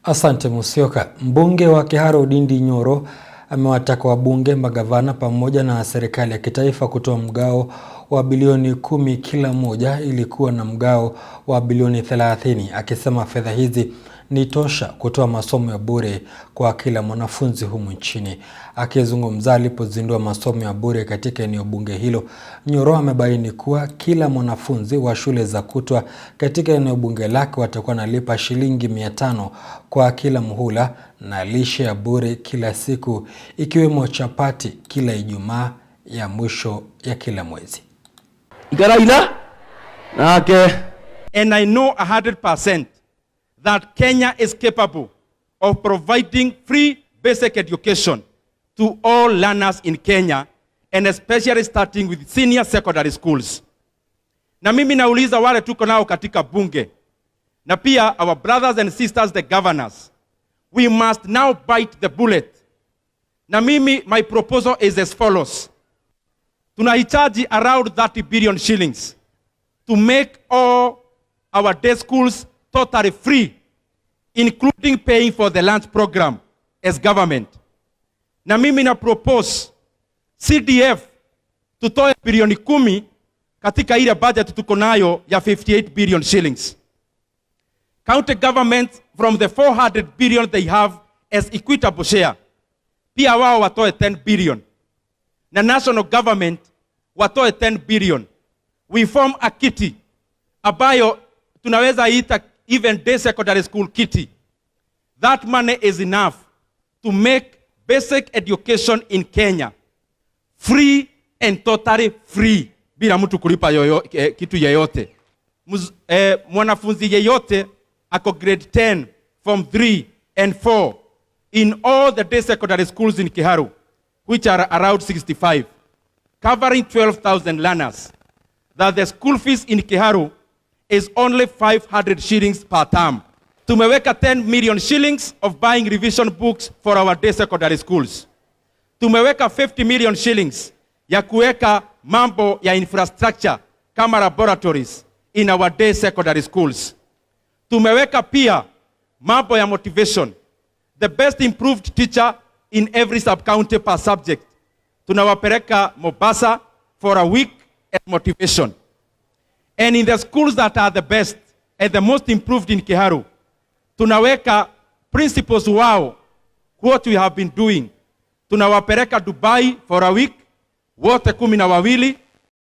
Asante Musyoka. Mbunge wa Kiharu Ndindi Nyoro amewataka wabunge, magavana pamoja na serikali ya kitaifa kutoa mgao wa bilioni 10 kila moja ili kuwa na mgao wa bilioni 30, akisema fedha hizi ni tosha kutoa masomo ya bure kwa kila mwanafunzi humu nchini. Akizungumza alipozindua masomo ya bure katika eneo bunge hilo, Nyoro amebaini kuwa kila mwanafunzi wa shule za kutwa katika eneo bunge lake watakuwa nalipa shilingi 500 kwa kila muhula na lishe ya bure kila siku, ikiwemo chapati kila Ijumaa ya mwisho ya kila mwezi. And I know 100% that Kenya is capable of providing free basic education to all learners in Kenya, and especially starting with senior secondary schools. Na mimi nauliza wale tuko nao katika bunge, na pia our brothers and sisters the governors, we must now bite the bullet. Na mimi, my proposal is as follows. Tunahitaji around 30 billion shillings to make all our day schools totally free, including paying for the lunch program as government. Na mimi na propose CDF tutoe bilioni 10 katika ile budget tuko nayo ya 58 billion shillings. County government from the 400 billion they have as equitable share, pia wao watoe 10 billion. Na national government watoe 10 billion. We form a kitty ambayo tunaweza ita even day secondary school kitty. That money is enough to make basic education in Kenya free and totally free, bila mtu kulipa kitu yeyote. Mwanafunzi yeyote ako grade 10, form 3 and 4 in all the day secondary schools in Kiharu, which are around 65, covering 12,000 learners, that the school fees in Kiharu is only 500 shillings per term. Tumeweka 10 million shillings of buying revision books for our day secondary schools. Tumeweka 50 million shillings ya kuweka mambo ya infrastructure kama laboratories in our day secondary schools. Tumeweka pia mambo ya motivation, the best improved teacher in every sub-county per subject. Tunawapeleka Mombasa for a week at motivation. And in the schools that are the best and the most improved in Kiharu, tunaweka principals wao, what we have been doing. Tunawapeleka Dubai for a week, wote 12,